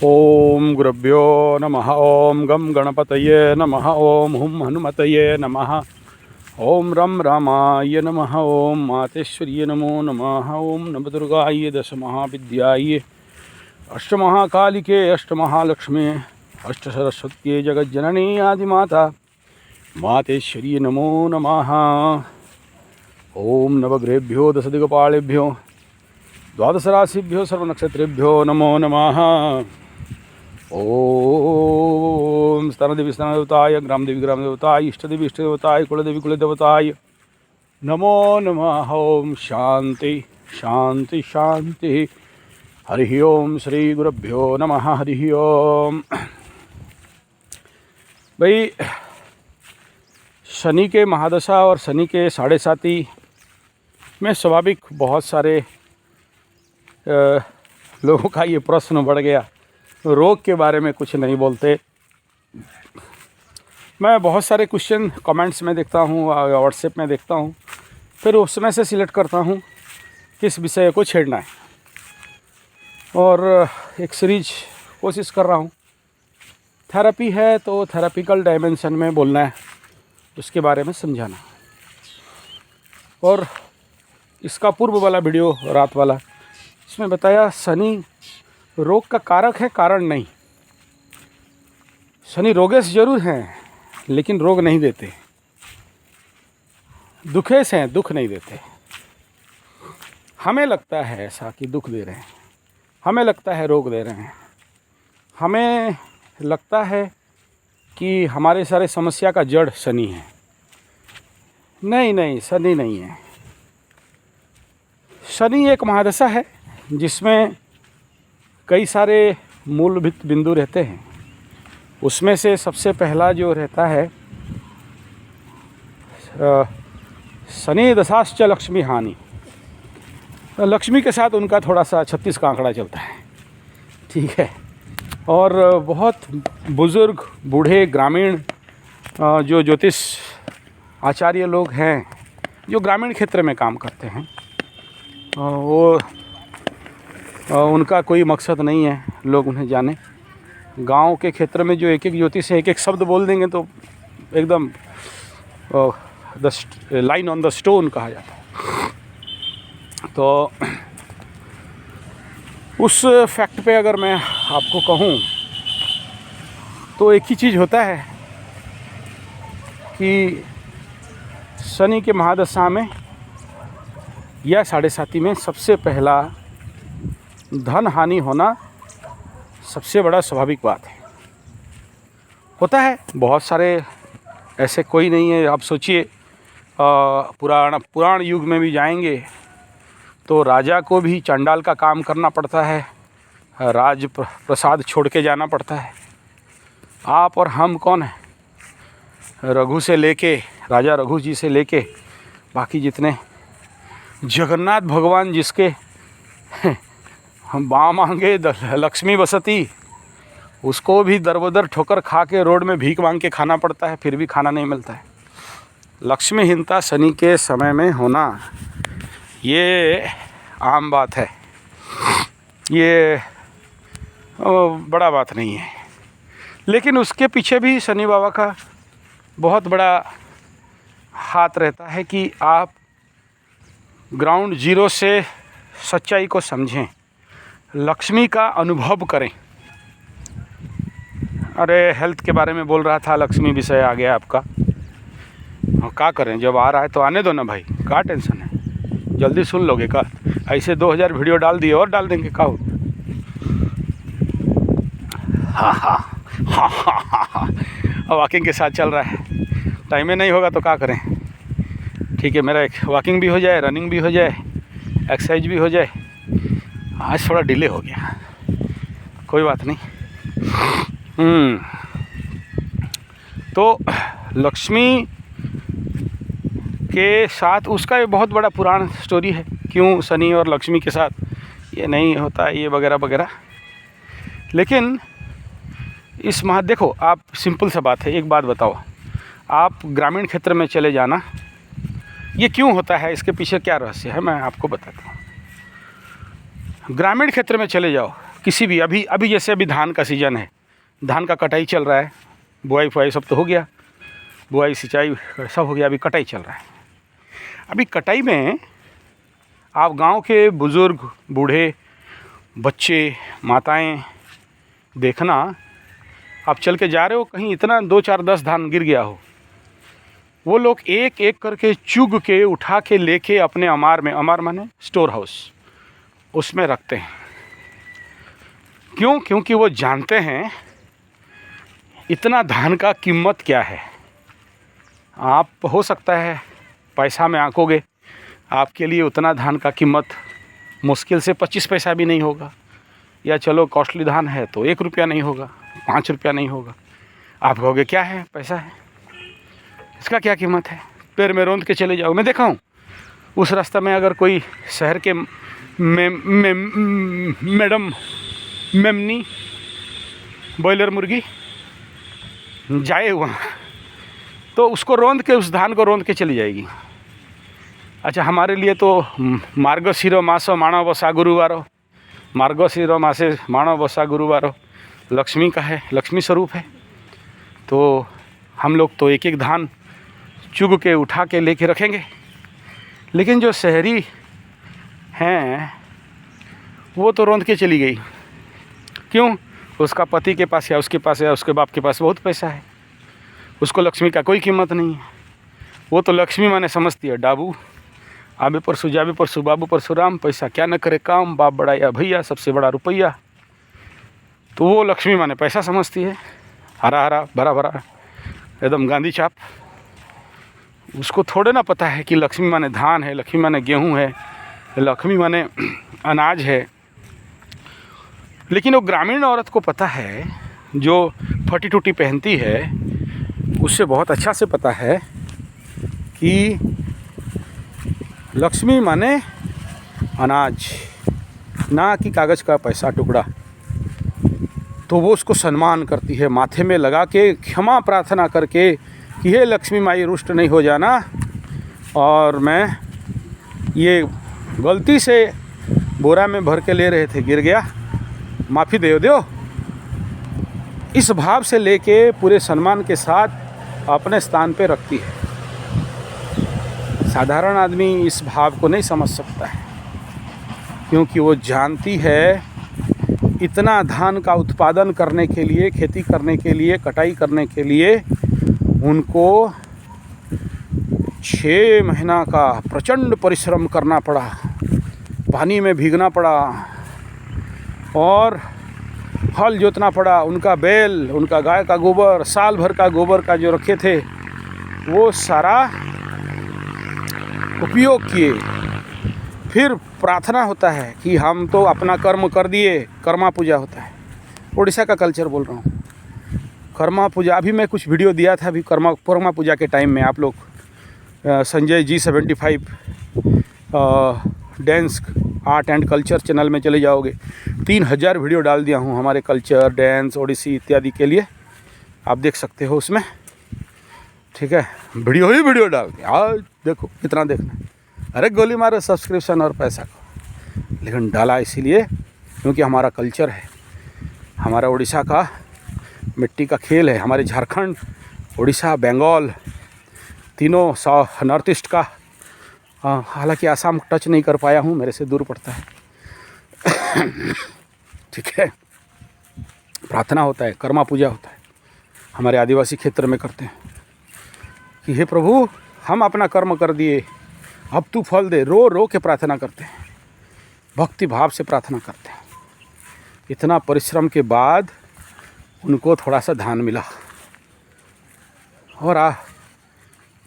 ओम गुरुभ्यो नमः। ओम गम गणपतये नमः। ओम हुम हनुमतये नमः। ओम रम रामाय नमः। ओम मातेश्वर्ये नमो नमः। ओम नवदुर्गाय दश महाविद्याय अष्टमहाकालिके अष्टमहालक्ष्मी अष्टसरस्वत्यै जगज्जननी आदिमाता मातेश्वर्ये नमो नमः। ओम नवग्रहेभ्यो दशदिक्पालेभ्यो द्वादश राशिभ्यो सर्वनक्षत्रेभ्यो नमो नमः। ओम स्तनदेवी स्तनदेवताय, ग्रामदेवी ग्रामदेवताय, इष्टदेवी इष्टदेवताय, कुलदेवी कुलदेवताय नमो नमः। ओम शांति शांति शांति। हरि ओम श्री गुरुभ्यो नमः। हरि ओम। भाई, शनि के महादशा और शनि के 7.5 में स्वाभाविक बहुत सारे लोगों का ये प्रश्न बढ़ गया, रोग के बारे में कुछ नहीं बोलते। मैं बहुत सारे क्वेश्चन कमेंट्स में देखता हूँ, व्हाट्सएप में देखता हूँ, फिर उसमें से सिलेक्ट करता हूँ किस विषय को छेड़ना है और एक सीरीज कोशिश कर रहा हूँ। थेरेपी है तो थेरेपिकल डायमेंशन में बोलना है, उसके बारे में समझाना। और इसका पूर्व वाला वीडियो, रात वाला, इसमें बताया शनि रोग का कारक है, कारण नहीं। शनि रोगेश जरूर हैं लेकिन रोग नहीं देते, दुखेश हैं, दुख नहीं देते। हमें लगता है ऐसा कि दुख दे रहे हैं, हमें लगता है रोग दे रहे हैं, हमें लगता है कि हमारे सारे समस्या का जड़ शनि है। नहीं नहीं, शनि नहीं है। शनि एक महादशा है जिसमें कई सारे मूलभूत बिंदु रहते हैं। उसमें से सबसे पहला जो रहता है, शनि दशाश्च लक्ष्मी हानि। लक्ष्मी के साथ उनका थोड़ा सा 36 का आंकड़ा चलता है, ठीक है। और बहुत बुज़ुर्ग, बूढ़े, ग्रामीण जो ज्योतिष आचार्य लोग हैं, जो ग्रामीण क्षेत्र में काम करते हैं, वो उनका कोई मकसद नहीं है लोग उन्हें जाने। गांव के क्षेत्र में जो एक एक ज्योतिष है, एक एक शब्द बोल देंगे तो एकदम लाइन ऑन द स्टोन कहा जाता है। तो उस फैक्ट पे अगर मैं आपको कहूँ तो एक ही चीज़ होता है कि शनि के महादशा में या 7.5 में सबसे पहला धन हानि होना सबसे बड़ा स्वाभाविक बात है। होता है बहुत सारे, ऐसे कोई नहीं है। आप सोचिए, पुराण युग में भी जाएंगे तो राजा को भी चंडाल का काम करना पड़ता है, राज प्रसाद छोड़ के जाना पड़ता है। आप और हम कौन है? रघु से लेके, राजा रघु जी से लेके बाकी जितने, जगन्नाथ भगवान जिसके हम बाँ मांगे लक्ष्मी बसती, उसको भी दरबदर ठोकर खा के रोड में भीख मांग के खाना पड़ता है, फिर भी खाना नहीं मिलता है। लक्ष्मीहीनता शनि के समय में होना ये आम बात है, ये बड़ा बात नहीं है। लेकिन उसके पीछे भी शनि बाबा का बहुत बड़ा हाथ रहता है कि आप ग्राउंड जीरो से सच्चाई को समझें, लक्ष्मी का अनुभव करें। अरे हेल्थ के बारे में बोल रहा था, लक्ष्मी विषय आ गया आपका। क्या करें, जब आ रहा है तो आने दो ना भाई, क्या टेंशन है, जल्दी सुन लोगे का? ऐसे 2000 वीडियो डाल दिए और डाल देंगे, का हो? हाँ हाँ हाँ हाँ हाँ हाँ, वॉकिंग के साथ चल रहा है, टाइम में नहीं होगा तो क्या करें। ठीक है, मेरा एक वॉकिंग भी हो जाए, रनिंग भी हो जाए, एक्सरसाइज भी हो जाए। आज थोड़ा डिले हो गया, कोई बात नहीं। तो लक्ष्मी के साथ उसका ये बहुत बड़ा पुराण स्टोरी है, क्यों शनि और लक्ष्मी के साथ ये नहीं होता, ये वगैरह वगैरह। लेकिन इस देखो, आप सिंपल सा बात है, एक बात बताओ, आप ग्रामीण क्षेत्र में चले जाना, ये क्यों होता है, इसके पीछे क्या रहस्य है, मैं आपको बताता हूँ। ग्रामीण क्षेत्र में चले जाओ, किसी भी अभी अभी जैसे अभी धान का सीज़न है, धान का कटाई चल रहा है, बुआई फुआई सब तो हो गया, बुआई सिंचाई सब हो गया, अभी कटाई चल रहा है। अभी कटाई में आप गांव के बुज़ुर्ग, बूढ़े, बच्चे, माताएं देखना, आप चल के जा रहे हो कहीं, इतना 2 4 10 धान गिर गया हो, वो लोग एक एक करके चुग के उठा के लेके अपने अमार में, अमार माने स्टोर हाउस, उसमें रखते हैं। क्यों? क्योंकि वो जानते हैं इतना धान का कीमत क्या है। आप हो सकता है पैसा में आंकोगे, आपके लिए उतना धान का कीमत मुश्किल से 25 पैसा भी नहीं होगा, या चलो कॉस्टली धान है तो 1 रुपया नहीं होगा, 5 रुपया नहीं होगा। आप कहोगे क्या है, पैसा है, इसका क्या कीमत है, पैर में रौंद के चले जाओ। मैं देखा हूँ उस रास्ते में अगर कोई शहर के मैडम मेमनी बॉयलर मुर्गी जाए वहाँ, तो उसको रौंद के, उस धान को रौंद के चली जाएगी। अच्छा, हमारे लिए तो मार्गशीर मास माणव बसा गुरुवारो, मार्गशीर मासे माणव बसा गुरुवारो लक्ष्मी का है, लक्ष्मी स्वरूप है। तो हम लोग तो एक एक धान चुग के उठा के लेके रखेंगे। लेकिन जो शहरी हैं वो तो रौंद के चली गई। क्यों? उसका पति के पास या उसके पास या उसके बाप के पास बहुत पैसा है, उसको लक्ष्मी का कोई कीमत नहीं है। वो तो लक्ष्मी माने समझती है डाबू, आबे परसू जाबे परसू बाबू परशुराम, पैसा क्या न करे काम, बाप बड़ा या भैया, सबसे बड़ा रुपया। तो वो लक्ष्मी माने पैसा समझती है, हरा हरा भरा भरा एकदम गांधी छाप। उसको थोड़े ना पता है कि लक्ष्मी माने धान है, लक्ष्मी माने गेहूँ है, लक्ष्मी माने अनाज है। लेकिन वो ग्रामीण औरत को पता है, जो फटी टूटी पहनती है, उससे बहुत अच्छा से पता है कि लक्ष्मी माने अनाज, ना कि कागज़ का पैसा टुकड़ा। तो वो उसको सम्मान करती है, माथे में लगा के क्षमा प्रार्थना करके कि हे लक्ष्मी माई रुष्ट नहीं हो जाना, और मैं ये गलती से बोरा में भर के ले रहे थे, गिर गया, माफ़ी दे दो। इस भाव से लेके पूरे सम्मान के साथ अपने स्थान पे रखती है। साधारण आदमी इस भाव को नहीं समझ सकता है, क्योंकि वो जानती है इतना धान का उत्पादन करने के लिए, खेती करने के लिए, कटाई करने के लिए उनको 6 महीना का प्रचंड परिश्रम करना पड़ा, पानी में भीगना पड़ा और हल जोतना पड़ा। उनका बैल, उनका गाय का गोबर, साल भर का गोबर का जो रखे थे वो सारा उपयोग किए। फिर प्रार्थना होता है कि हम तो अपना कर्म कर दिए, कर्मा पूजा होता है। उड़ीसा का कल्चर बोल रहा हूँ, कर्मा पूजा। अभी मैं कुछ वीडियो दिया था अभी कर्मा पूजा के टाइम में, आप लोग Sanjay G75 dance art and culture channel में चले जाओगे, 3000 वीडियो डाल दिया हूँ हमारे कल्चर, डांस, ओडिसी इत्यादि के लिए, आप देख सकते हो उसमें। ठीक है, वीडियो ही वीडियो डाल के आज देखो कितना देखना। अरे गोली मारो सब्सक्रिप्शन और पैसा को, लेकिन डाला इसीलिए क्योंकि हमारा कल्चर है, हमारा उड़ीसा का मिट्टी का खेल है। हमारे झारखंड, उड़ीसा, बंगाल तीनों नॉर्थ ईस्ट का, हालांकि आसाम टच नहीं कर पाया हूँ, मेरे से दूर पड़ता है। ठीक है, प्रार्थना होता है, कर्मा पूजा होता है, हमारे आदिवासी क्षेत्र में करते हैं कि हे प्रभु हम अपना कर्म कर दिए, अब तू फल दे। रो रो के प्रार्थना करते हैं, भक्ति भाव से प्रार्थना करते हैं। इतना परिश्रम के बाद उनको थोड़ा सा धान मिला, और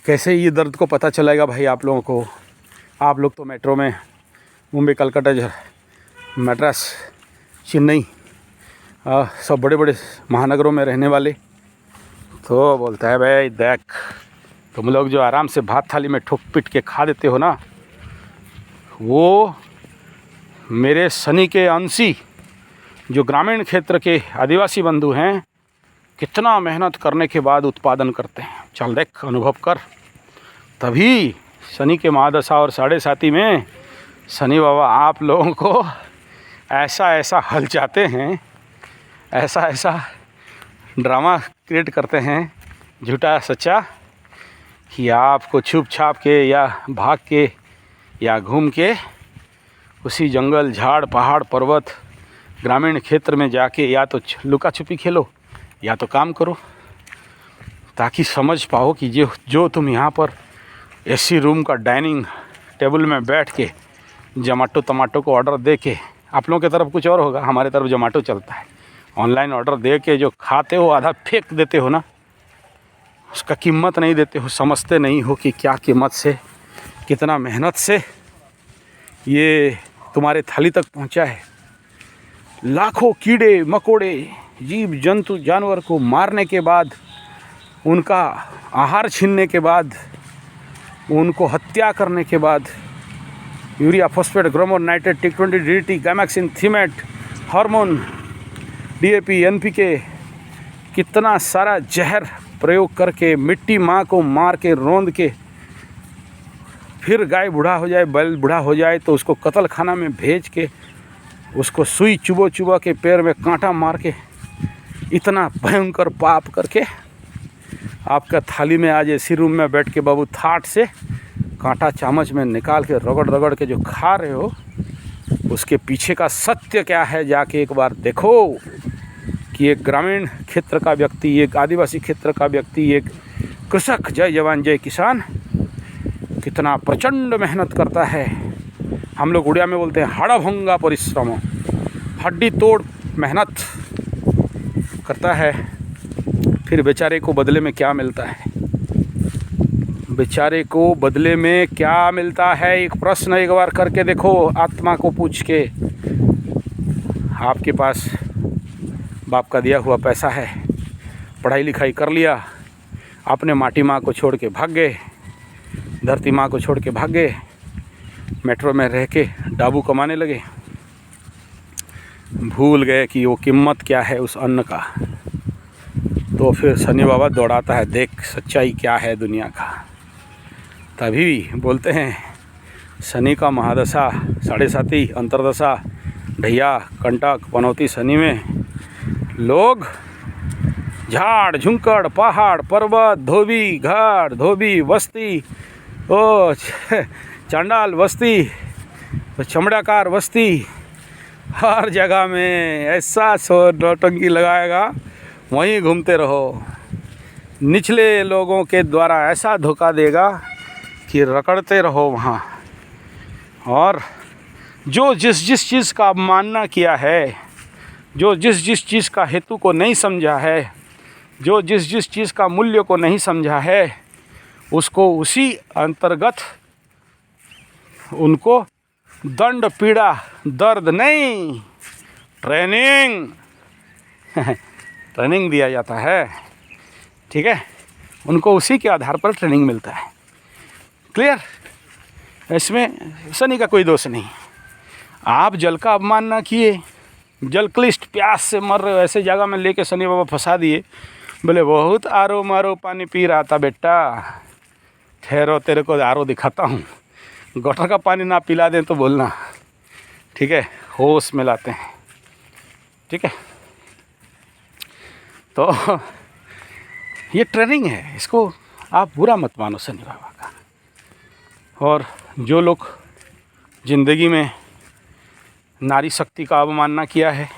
कैसे ये दर्द को पता चलेगा भाई आप लोगों को। आप लोग तो मेट्रो में मुंबई, कलकत्ता, मद्रास, चेन्नई, सब बड़े बड़े महानगरों में रहने वाले, तो बोलता है भाई देख, तुम लोग जो आराम से भात थाली में ठोक पीट के खा देते हो ना, वो मेरे शनि के अंशी जो ग्रामीण क्षेत्र के आदिवासी बंधु हैं, कितना मेहनत करने के बाद उत्पादन करते हैं। चल देख, अनुभव कर। तभी शनि के महादशा और 7.5 में शनि बाबा आप लोगों को ऐसा ऐसा हलचाते हैं, ऐसा ऐसा ड्रामा क्रिएट करते हैं झूठा सच्चा, कि आपको छुप छाप के या भाग के या घूम के उसी जंगल झाड़ पहाड़ पर्वत ग्रामीण क्षेत्र में जाके या तो लुका छुपी खेलो या तो काम करो, ताकि समझ पाओ कि जो तुम यहाँ पर एसी रूम का डाइनिंग टेबल में बैठ के जोमाटो टमाटो को ऑर्डर दे के, आप लोगों की तरफ कुछ और होगा, हमारे तरफ जोमाटो चलता है, ऑनलाइन ऑर्डर दे के जो खाते हो आधा फेंक देते हो ना, उसका कीमत नहीं देते हो, समझते नहीं हो कि क्या कीमत से, कितना मेहनत से ये तुम्हारे थाली तक पहुंचा है। लाखों कीड़े मकोड़े जीव जंतु जानवर को मारने के बाद, उनका आहार छीनने के बाद, उनको हत्या करने के बाद यूरिया फॉस्फेट ग्रोमोर नाइट्रेट टिक20 DDT gammexane thimet hormone DAP NPK कितना सारा जहर प्रयोग करके मिट्टी माँ को मार के रौंद के, फिर गाय बूढ़ा हो जाए बैल बूढ़ा हो जाए तो उसको कत्ल खाना में भेज के उसको सुई चुबो के पैर में कांटा मार के, इतना भयंकर पाप करके आपका थाली में आज एसी रूम में बैठ के बाबू थाट से कांटा चामच में निकाल के रगड़ रगड़ के जो खा रहे हो, उसके पीछे का सत्य क्या है जाके एक बार देखो। कि एक ग्रामीण क्षेत्र का व्यक्ति, एक आदिवासी क्षेत्र का व्यक्ति, एक कृषक, जय जवान जय किसान, कितना प्रचंड मेहनत करता है। हम लोग उड़िया में बोलते हैं हाड़भंगा परिश्रम, हड्डी तोड़ मेहनत करता है। फिर बेचारे को बदले में क्या मिलता है? बेचारे को बदले में क्या मिलता है? एक प्रश्न एक बार करके देखो, आत्मा को पूछ के। आपके पास बाप का दिया हुआ पैसा है, पढ़ाई लिखाई कर लिया, अपने माटी माँ को छोड़ के भाग गए, धरती माँ को छोड़ के भाग गए, मेट्रो में रह के डाबू कमाने लगे, भूल गए कि वो कीमत क्या है उस अन्न का। तो फिर शनि बाबा दौड़ाता है, देख सच्चाई क्या है दुनिया का। तभी बोलते हैं शनि का महादशा, साढ़े साती, अंतरदशा, ढैया, कंटक, पनौती शनि में लोग झाड़ झुंकड़ पहाड़ पर्वत धोबी घर धोबी बस्ती, ओ चांडाल बस्ती, चमड़ाकार बस्ती, हर जगह में ऐसा नौटंकी लगाएगा, वहीं घूमते रहो। निचले लोगों के द्वारा ऐसा धोखा देगा कि रगड़ते रहो वहाँ। और जो जिस चीज़ का अवमानना किया है, जो जिस चीज़ का हेतु को नहीं समझा है, जो जिस चीज़ का मूल्य को नहीं समझा है, उसको उसी अंतर्गत उनको दंड पीड़ा दर्द नहीं, ट्रेनिंग दिया जाता है। ठीक है, उनको उसी के आधार पर ट्रेनिंग मिलता है। क्लियर? इसमें शनि का कोई दोष नहीं। आप जल का अपमान ना किए, जल क्लिष्ट प्यास से मर रहे हो, ऐसे जगह में लेके शनि बाबा फंसा दिए, बोले बहुत आरो मारो पानी पी रहा था बेटा, ठहरो तेरे को आरो दिखाता हूँ, गटर का पानी ना पिला दें तो बोलना। ठीक है, होश में लाते हैं। ठीक है, तो ये ट्रेनिंग है, इसको आप बुरा मत मानो शनि बाबा का। और जो लोग ज़िंदगी में नारी शक्ति का अवमानना किया है,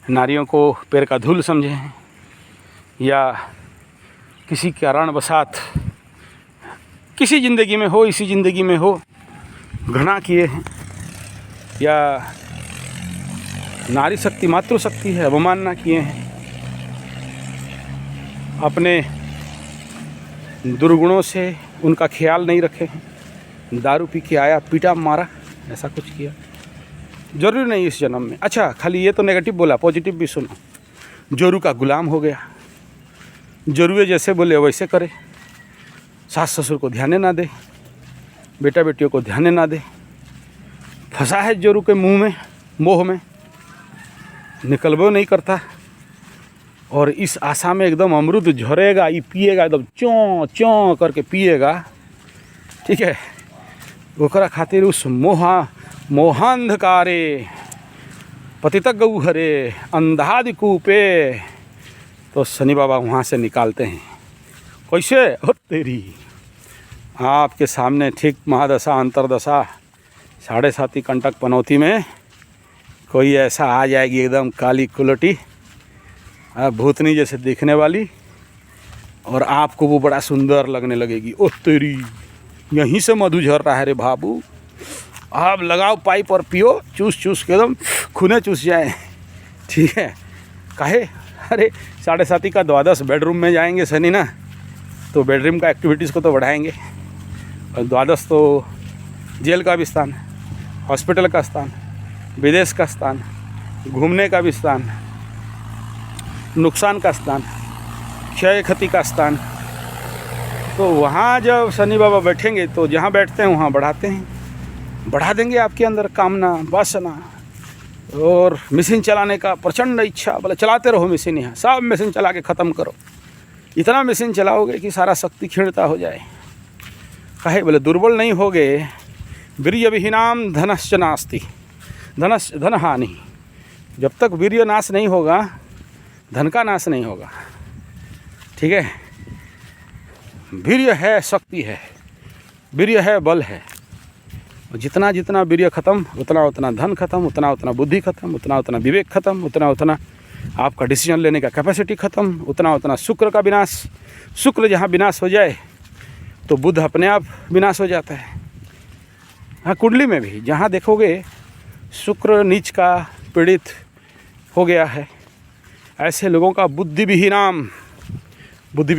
नारियों को पैर का धूल समझे हैं, या किसी कारणवशात किसी ज़िंदगी में हो, इसी ज़िंदगी में हो, घृणा किए हैं, या नारी शक्ति मातृशक्ति है अवमानना किए हैं, अपने दुर्गुणों से उनका ख्याल नहीं रखे हैं, दारू पी के आया पीटा मारा, ऐसा कुछ किया, ज़रूरी नहीं इस जन्म में। अच्छा, खाली ये तो नेगेटिव बोला, पॉजिटिव भी सुनो। जोरू का गुलाम हो गया, जोरुए जैसे बोले वैसे करे, सास ससुर को ध्यान ना दे, बेटा बेटियों को ध्यान ना दे, फंसा है जोरू के मुंह में, मोह में, निकलबो नहीं करता, और इस आशा में एकदम अमृत झरेगा, ये पिएगा, एकदम चों चों करके पिएगा। ठीक है, ओकरा खातिर उस मोहांधकारे पतित गऊ हरे अंधादि कूपे। तो शनि बाबा वहाँ से निकालते हैं। कैसे? हो तेरी, आपके सामने ठीक महादशा अंतरदशा 7.5 कंटक पनौती में कोई ऐसा आ जाएगी एकदम काली कुलटी, भूतनी जैसे दिखने वाली, और आपको वो बड़ा सुंदर लगने लगेगी। ओ तेरी, यहीं से मधु झर रहा है रे बाबू, आप लगाओ पाइप और पियो, चूस चूस के एकदम खूने चूस जाए। ठीक है? काहे? अरे 7.5 का 12 बेडरूम में जाएंगे शनि ना, तो बेडरूम का एक्टिविटीज़ को तो बढ़ाएंगे, और 12 तो जेल का भी स्थान, हॉस्पिटल का स्थान, विदेश का स्थान, घूमने का भी स्थान, नुकसान का स्थान, क्षय क्षति का स्थान। तो वहाँ जब शनि बाबा बैठेंगे तो जहाँ बैठते हैं वहाँ बढ़ाते हैं, बढ़ा देंगे आपके अंदर कामना, वासना और मशीन चलाने का प्रचंड इच्छा। बोले चलाते रहो मशीन, यहाँ सब मशीन चला के ख़त्म करो। इतना मशीन चलाओगे कि सारा शक्ति क्षीणता हो जाए। कहे? बोले दुर्बल नहीं होगे, वीर्य विहीनाम धनश्च नास्ति, धन हानि। जब तक वीर्य नाश नहीं होगा, धन का नाश नहीं होगा। ठीक है? वीर्य है, शक्ति है, वीर्य है, बल है। जितना जितना वीर्य खत्म, उतना उतना धन खत्म, उतना उतना बुद्धि खत्म, उतना उतना विवेक खत्म, उतना उतना आपका डिसीजन लेने का कैपेसिटी खत्म, उतना उतना शुक्र का विनाश। शुक्र जहाँ विनाश हो जाए तो बुध अपने आप विनाश हो जाता है। हाँ, कुंडली में भी जहाँ देखोगे शुक्र नीच का पीड़ित हो गया है, ऐसे लोगों का बुद्धि भी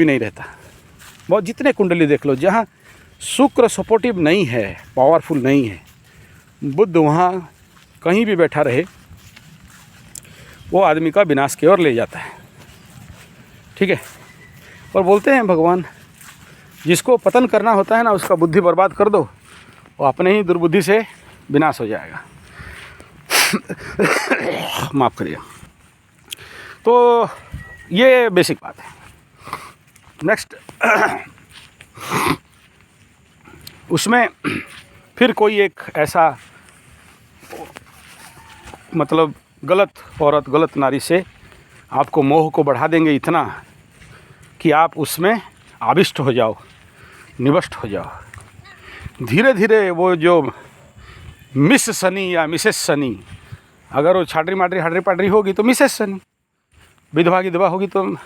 नहीं रहता। बहुत जितने कुंडली देख लो, जहाँ शुक्र सपोर्टिव नहीं है, पावरफुल नहीं है, बुध वहाँ कहीं भी बैठा रहे, वो आदमी का विनाश की ओर ले जाता है। ठीक है? और बोलते हैं भगवान, जिसको पतन करना होता है ना, उसका बुद्धि बर्बाद कर दो, वो अपने ही दुर्बुद्धि से विनाश हो जाएगा। माफ़ करिए। तो ये बेसिक बात है। नेक्स्ट, उसमें फिर कोई एक ऐसा मतलब गलत औरत, गलत नारी से आपको मोह को बढ़ा देंगे इतना कि आप उसमें आविष्ट हो जाओ, निविष्ट हो जाओ। धीरे धीरे वो जो मिस सनी या मिसेस सनी, अगर वो छाटरी माटरी हाटरी पाटरी होगी तो मिसेस सनी, विधवा गिधवा होगी तो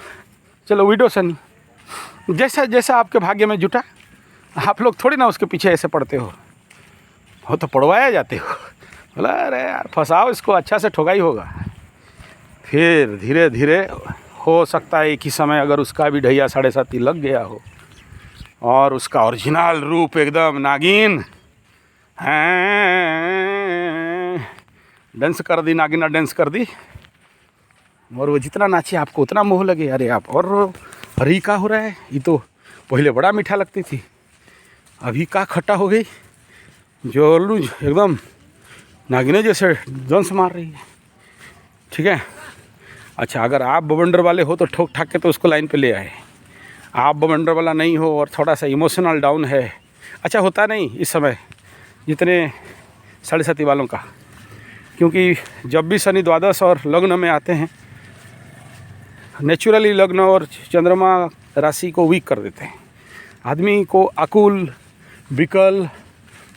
चलो विडो सनी। जैसा जैसा आपके भाग्य में जुटा, आप लोग थोड़ी ना उसके पीछे ऐसे पड़ते हो तो पड़वाया जाते हो। बोला अरे यार फंसाओ इसको, अच्छा से ठोका ही होगा। फिर धीरे धीरे हो सकता है एक ही समय अगर उसका भी ढैया 7.5 लग गया हो और उसका ओरिजिनल रूप एकदम नागिन, डांस कर दी, नागिना डांस कर दी, और वो जितना नाचे आपको उतना मोह लगे। अरे आप और अरे क्या हो रहा है, ये तो पहले बड़ा मीठा लगती थी, अभी का खट्टा हो गई, जो एकदम नागिने जैसे दंश मार रही है। ठीक है? अच्छा, अगर आप बवंडर वाले हो तो ठोक ठाक के तो उसको लाइन पे ले आए। आप बवंडर वाला नहीं हो और थोड़ा सा इमोशनल डाउन है, अच्छा होता नहीं इस समय जितने 7.5 वालों का, क्योंकि जब भी शनि द्वादश और लग्न में आते हैं, नेचुरली लग्न और चंद्रमा राशि को वीक कर देते हैं, आदमी को आकुल, विकल,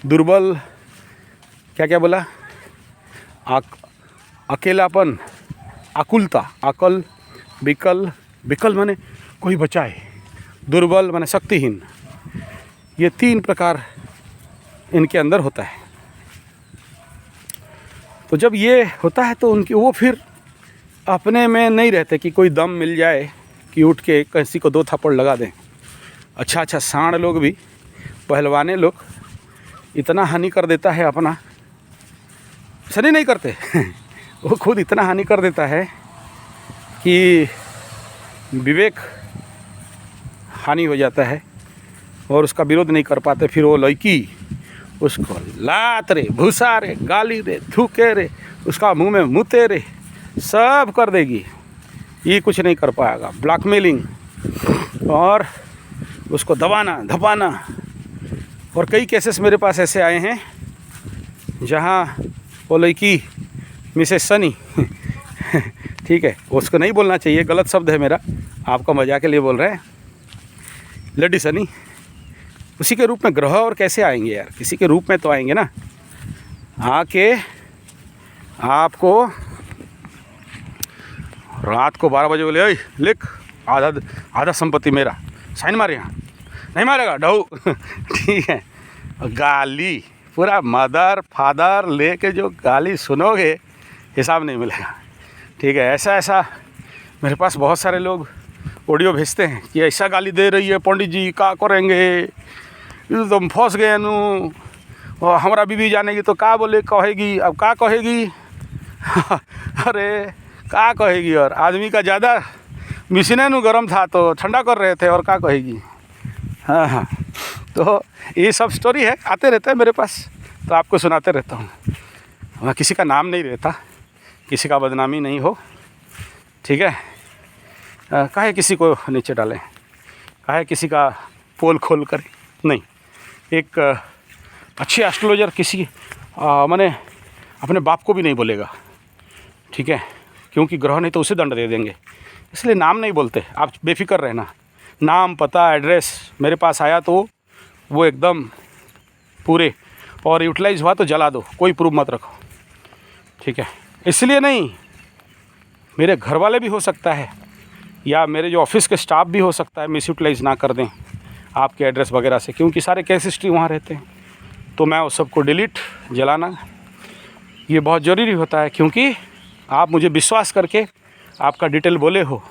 दुर्बल, क्या क्या बोला, अकेलापन, आकुलता, अकल, विकल माने कोई बचाए, दुर्बल माने शक्तिहीन, ये 3 प्रकार इनके अंदर होता है। तो जब ये होता है तो उनकी वो फिर अपने में नहीं रहते कि कोई दम मिल जाए कि उठ के किसी को 2 थप्पड़ लगा दें। अच्छा सांड लोग भी, पहलवाने लोग इतना हानि कर देता है अपना, शनि नहीं करते वो खुद इतना हानि कर देता है कि विवेक हानि हो जाता है और उसका विरोध नहीं कर पाते। फिर वो लड़की उसको लात रे, भूसा रे, गाली रे, थूके रे, उसका मुंह में मुते रे, सब कर देगी, ये कुछ नहीं कर पाएगा। ब्लैकमेलिंग और उसको दबाना धपाना। और कई केसेस मेरे पास ऐसे आए हैं जहाँ वो लड़की मिसेस सनी ठीक है, उसको नहीं बोलना चाहिए, गलत शब्द है मेरा, आपका मजाक के लिए बोल रहे हैं। लेडी सनी उसी के रूप में ग्रह और कैसे आएंगे यार, किसी के रूप में तो आएंगे ना। आके आपको रात को 12 बजे बोले, ओए लिख, आधा संपत्ति मेरा, साइन मारे, यहाँ नहीं मारेगा डहू ठीक है। गाली पूरा मदर फादर लेके जो गाली सुनोगे हिसाब नहीं मिलेगा, ठीक है। ऐसा मेरे पास बहुत सारे लोग ऑडियो भेजते हैं कि ऐसा गाली दे रही है, पंडित जी का करेंगे, तुम फंस गए नू, और हमारा बीवी जानेगी तो का बोले कहेगी, अब का कहेगी अरे का कहेगी, और आदमी का ज़्यादा मिशने नू गर्म था तो ठंडा कर रहे थे, और का कहेगी। हाँ, तो ये सब स्टोरी है, आते रहता है मेरे पास, तो आपको सुनाते रहता हूँ। वहाँ किसी का नाम नहीं रहता, किसी का बदनामी नहीं हो, ठीक है। काहे किसी को नीचे डालें, काहे किसी का पोल खोल करें, नहीं। एक अच्छी एस्ट्रोलॉजर किसी मैंने अपने बाप को भी नहीं बोलेगा, ठीक है, क्योंकि ग्रह नहीं तो उसे दंड दे देंगे, इसलिए नाम नहीं बोलते। आप बेफिक्र रहना, नाम पता एड्रेस मेरे पास आया तो वो एकदम पूरे, और यूटिलाइज हुआ तो जला दो, कोई प्रूफ मत रखो, ठीक है। इसलिए नहीं, मेरे घर वाले भी हो सकता है, या मेरे जो ऑफिस के स्टाफ भी हो सकता है मिस यूटिलाइज ना कर दें आपके एड्रेस वगैरह से, क्योंकि सारे केस हिस्ट्री वहाँ रहते हैं, तो मैं उस सबको डिलीट जलाना ये बहुत ज़रूरी होता है, क्योंकि आप मुझे विश्वास करके आपका डिटेल बोले हो,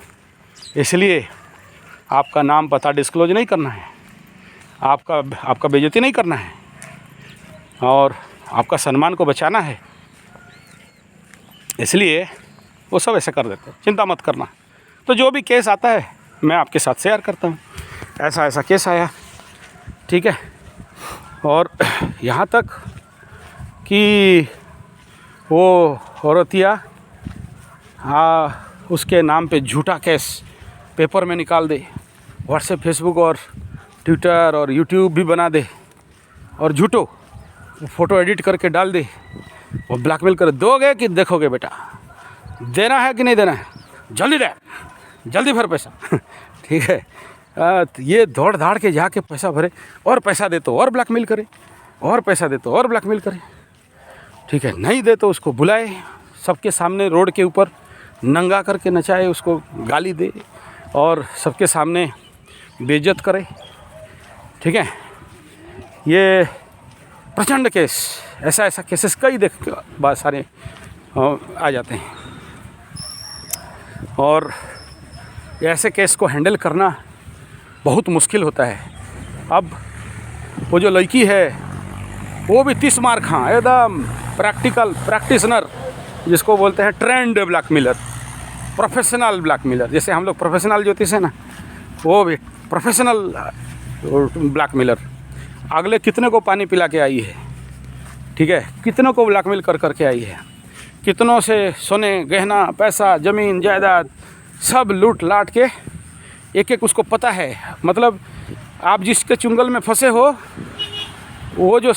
इसलिए आपका नाम पता डिस्क्लोज नहीं करना है, आपका बेइज्जती नहीं करना है, और आपका सम्मान को बचाना है, इसलिए वो सब ऐसे कर देते हैं। चिंता मत करना। तो जो भी केस आता है मैं आपके साथ शेयर करता हूँ, ऐसा केस आया, ठीक है। और यहाँ तक कि वो औरतिया उसके नाम पे झूठा केस पेपर में निकाल दे, व्हाट्सएप फेसबुक और ट्विटर और यूट्यूब भी बना दे, और झूठो फ़ोटो एडिट करके डाल दे, वो ब्लैकमेल कर, दोगे कि देखोगे बेटा, देना है कि नहीं देना है, जल्दी दे, जल्दी भर पैसा ठीक है। ये दौड़ धाड़ के जाके पैसा भरे, और पैसा दे तो और ब्लैकमेल करे, और पैसा दे तो और ब्लैकमेल करे, ठीक है। नहीं दे तो उसको बुलाए, सबके सामने रोड के ऊपर नंगा करके नचाए, उसको गाली दे, और सबके सामने बेइज्जत करे, ठीक है। ये प्रचंड केस, ऐसा केसेस कई बहुत सारे आ जाते हैं, और ऐसे केस को हैंडल करना बहुत मुश्किल होता है। अब वो जो लड़की है वो भी 30 मार खा, एकदम प्रैक्टिशनर, जिसको बोलते हैं ट्रेंड ब्लैकमेलर, प्रोफेशनल ब्लैकमेलर। जैसे हम लोग प्रोफेशनल ज्योतिष है ना, वो भी प्रोफेशनल ब्लैकमेलर। अगले कितने को पानी पिला के आई है, ठीक है, कितनों को ब्लैकमेल कर करके आई है, कितनों से सोने गहना पैसा ज़मीन जायदाद सब लूट लाट के, एक उसको पता है। मतलब आप जिसके चुंगल में फंसे हो, वो जो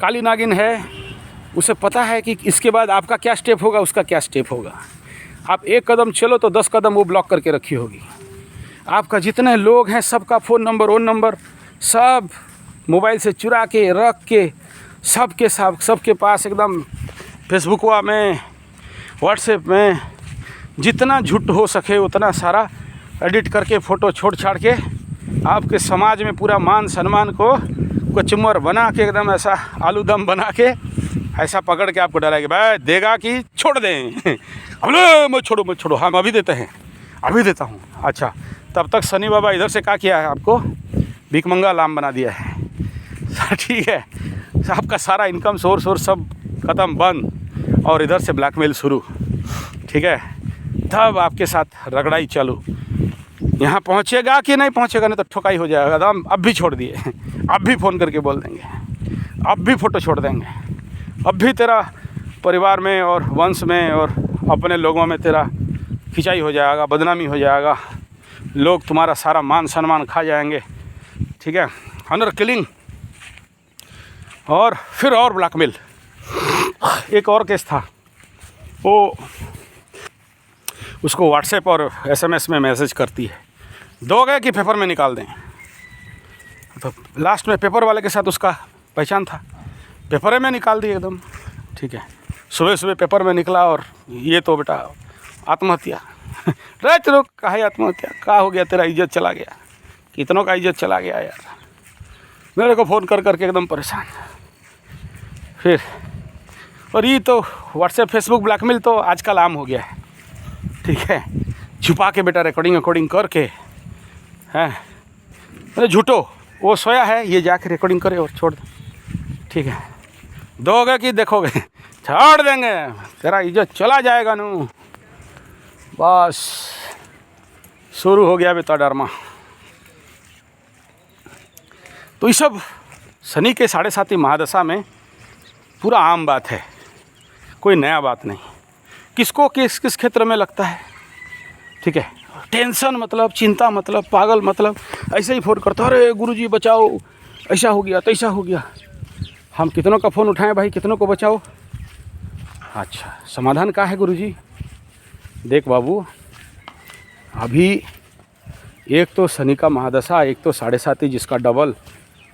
काली नागिन है, उसे पता है कि इसके बाद आपका क्या स्टेप होगा, उसका क्या स्टेप होगा। आप एक कदम चलो तो 10 कदम वो ब्लॉक करके रखी होगी। आपका जितने लोग हैं सबका फ़ोन नंबर ओन नंबर सब मोबाइल से चुरा के रख के, सबके पास एकदम फेसबुकवा में, व्हाट्सएप में, जितना झूठ हो सके उतना सारा एडिट करके फ़ोटो छोड़ छाड़ के आपके समाज में पूरा मान सम्मान को कचुमर बना के, एकदम ऐसा आलू दम बना के ऐसा पकड़ के आपको डराएगा, भाई देगा कि छोड़ दें अब मत छोड़ो, हम अभी देते हैं, अभी देता हूँ। अच्छा, तब तक शनि बाबा इधर से क्या किया है, आपको भिखमंगा लाम बना दिया है, ठीक है। आपका सारा इनकम सोर्स सब ख़त्म, बंद, और इधर से ब्लैकमेल शुरू, ठीक है। तब आपके साथ रगड़ाई चालू। यहाँ पहुँचेगा कि नहीं पहुँचेगा, नहीं तो ठोकाई हो जाएगा। दाम अब भी छोड़ दिए, अब भी फ़ोन करके बोल देंगे, अब भी फ़ोटो छोड़ देंगे, अब भी तेरा परिवार में और वंश में और अपने लोगों में तेरा खिंचाई हो जाएगा, बदनामी हो जाएगा, लोग तुम्हारा सारा मान सम्मान खा जाएंगे, ठीक है। ऑनर किलिंग, और फिर और ब्लैकमेल। एक और केस था, वो उसको व्हाट्सएप और एसएमएस में मैसेज करती है, दोगे कि पेपर में निकाल दें। तो लास्ट में पेपर वाले के साथ उसका पहचान था, पेपर में निकाल दी एकदम। ठीक है, सुबह सुबह पेपर में निकला और ये तो बेटा आत्महत्या। रह चलो, काहे आत्महत्या, क्या हो गया, तेरा इज्जत चला गया, कितनों का इज्जत चला गया यार। मेरे को फ़ोन कर करके एकदम परेशान। फिर और ये तो व्हाट्सएप फेसबुक ब्लैकमेल तो आजकल आम हो गया है। ठीक है, छुपा के बेटा रिकॉर्डिंग करके, हैं अरे झूठो, वो सोया है, ये जाके रिकॉर्डिंग करे और छोड़ दे। ठीक है, दोगे कि देखोगे, छोड़ देंगे, तेरा इज्जत चला जाएगा नू। बस शुरू हो गया बेटा डरमा। तो ये सब शनि के 7.5 महादशा में पूरा आम बात है, कोई नया बात नहीं। किसको किस किस क्षेत्र में लगता है। ठीक है, टेंशन मतलब, चिंता मतलब, पागल मतलब, ऐसे ही फ़ोन करता, अरे गुरुजी बचाओ, ऐसा हो गया तैसा हो गया। हम कितनों का फ़ोन उठाएं भाई, कितनों को बचाओ। अच्छा, समाधान क्या है गुरुजी? देख बाबू, अभी एक तो शनि का महादशा, एक तो 7.5 जिसका डबल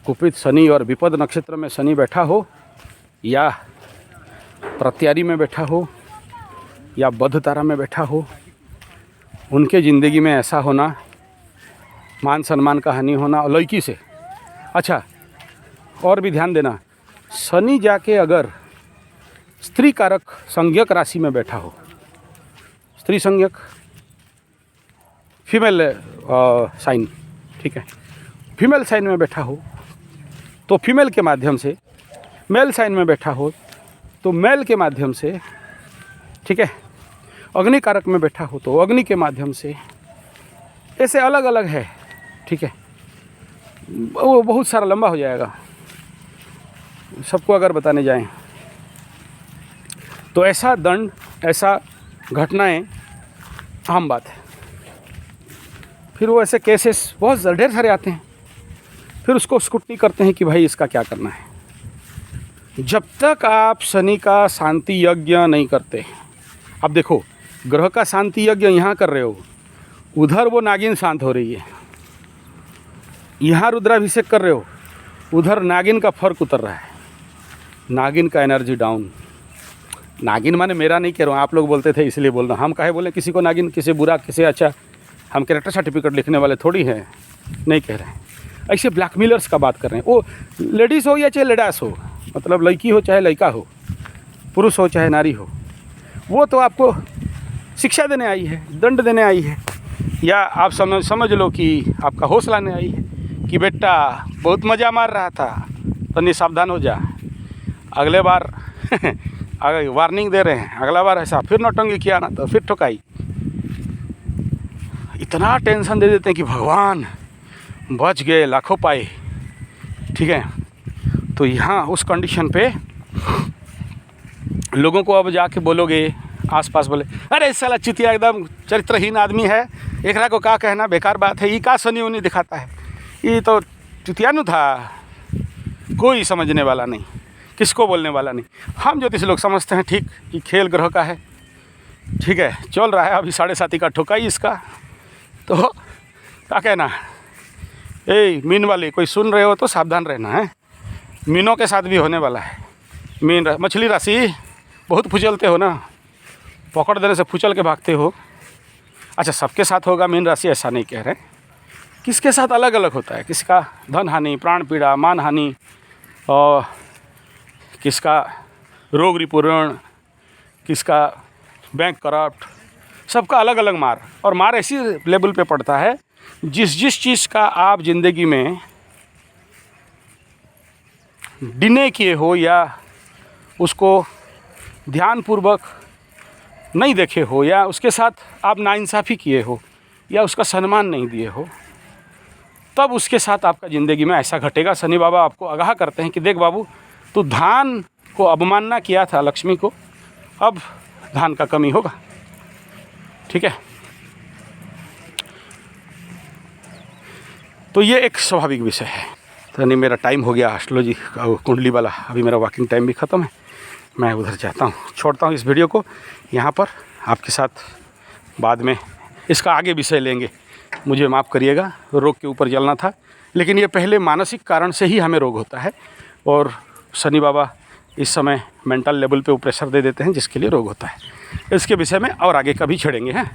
कुपित शनि और विपद नक्षत्र में शनि बैठा हो, या प्रत्यारी में बैठा हो, या बद्ध तारा में बैठा हो, उनके ज़िंदगी में ऐसा होना, मान सम्मान का हानि होना लौकी से। अच्छा, और भी ध्यान देना, शनि जाके अगर स्त्री कारक संज्ञक राशि में बैठा हो, स्त्री संज्ञक फीमेल साइन, ठीक है, फीमेल साइन में बैठा हो तो फीमेल के माध्यम से, मेल साइन में बैठा हो तो मेल के माध्यम से, ठीक है, अग्नि कारक में बैठा हो तो अग्नि के माध्यम से, ऐसे अलग अलग है। ठीक है, वो बहुत सारा लंबा हो जाएगा, सबको अगर बताने जाएं तो ऐसा दंड, ऐसा घटनाएं आम बात है। फिर वो ऐसे केसेस बहुत ढेर सारे आते हैं, फिर उसको स्क्रूटनी करते हैं कि भाई इसका क्या करना है। जब तक आप शनि का शांति यज्ञ नहीं करते, अब देखो ग्रह का शांति यज्ञ यहाँ कर रहे हो, उधर वो नागिन शांत हो रही है, यहाँ रुद्राभिषेक कर रहे हो, उधर नागिन का फर्क उतर रहा है, नागिन का एनर्जी डाउन। नागिन माने मेरा नहीं कह रहा हूँ, आप लोग बोलते थे इसलिए बोल रहा हूँ। हम काहे बोले किसी को नागिन, किसी बुरा, किसी अच्छा, हम कैरेक्टर सर्टिफिकेट लिखने वाले थोड़ी हैं, नहीं कह रहे हैं। ऐसे ब्लैकमेलर्स का बात कर रहे हैं, वो लेडीज़ हो या चाहे लेडास हो, मतलब लड़की हो चाहे लड़का हो, पुरुष हो चाहे नारी हो, वो तो आपको शिक्षा देने आई है, दंड देने आई है, या आप समझ लो कि आपका हौसला लाने आई है कि बेटा बहुत मज़ा मार रहा था, तो सावधान हो जा, अगले बार वार्निंग दे रहे हैं, अगला बार ऐसा फिर नौटंकी किया ना तो फिर ठुकाई। इतना टेंशन दे देते हैं कि भगवान बच गए, लाखों पाए। ठीक है, तो यहाँ उस कंडीशन पे लोगों को अब जाके बोलोगे, आसपास बोले अरे साला चुतिया एकदम चरित्रहीन आदमी है, एकरा को क्या कहना, बेकार बात है, ये का शनि उनी दिखाता है, ये तो चुतियानु था, कोई समझने वाला नहीं, किसको बोलने वाला नहीं। हम ज्योतिष लोग समझते हैं ठीक कि खेल ग्रह का है, ठीक है, चल रहा है अभी 7.5 का ठोकाई इसका, तो क्या कहना। मीन वाले कोई सुन रहे हो तो सावधान रहना है, मीनों के साथ भी होने वाला है। मीन मछली राशि बहुत फुचलते हो ना, पकड़ देने से फुचल के भागते हो। अच्छा, सबके साथ होगा मीन राशि ऐसा नहीं कह रहे, किसके साथ अलग अलग होता है, किसका धन हानि, प्राण पीड़ा, मान हानि, और किसका रोग रिपूर्ण, किसका बैंक करप्ट, सबका अलग अलग मार। और मार ऐसी लेवल पे पड़ता है जिस चीज़ का आप ज़िंदगी में डिने किए हो या उसको ध्यानपूर्वक नहीं देखे हो, या उसके साथ आप नाइंसाफ़ी किए हो, या उसका सम्मान नहीं दिए हो, तब उसके साथ आपका ज़िंदगी में ऐसा घटेगा। शनि बाबा आपको आगाह करते हैं कि देख बाबू, तू धान को अवमानना किया था लक्ष्मी को, अब धान का कमी होगा। ठीक है, तो ये एक स्वाभाविक विषय है। तो नहीं, मेरा टाइम हो गया एस्ट्रोलॉजी कुंडली वाला, अभी मेरा वॉकिंग टाइम भी ख़त्म है। मैं उधर जाता हूँ, छोड़ता हूँ इस वीडियो को यहाँ पर। आपके साथ बाद में इसका आगे विषय लेंगे। मुझे माफ़ करिएगा, रोग के ऊपर जलना था, लेकिन ये पहले मानसिक कारण से ही हमें रोग होता है, और शनि बाबा इस समय मेंटल लेवल पे वो प्रेशर दे देते हैं जिसके लिए रोग होता है। इसके विषय में और आगे कभी छेड़ेंगे हैं।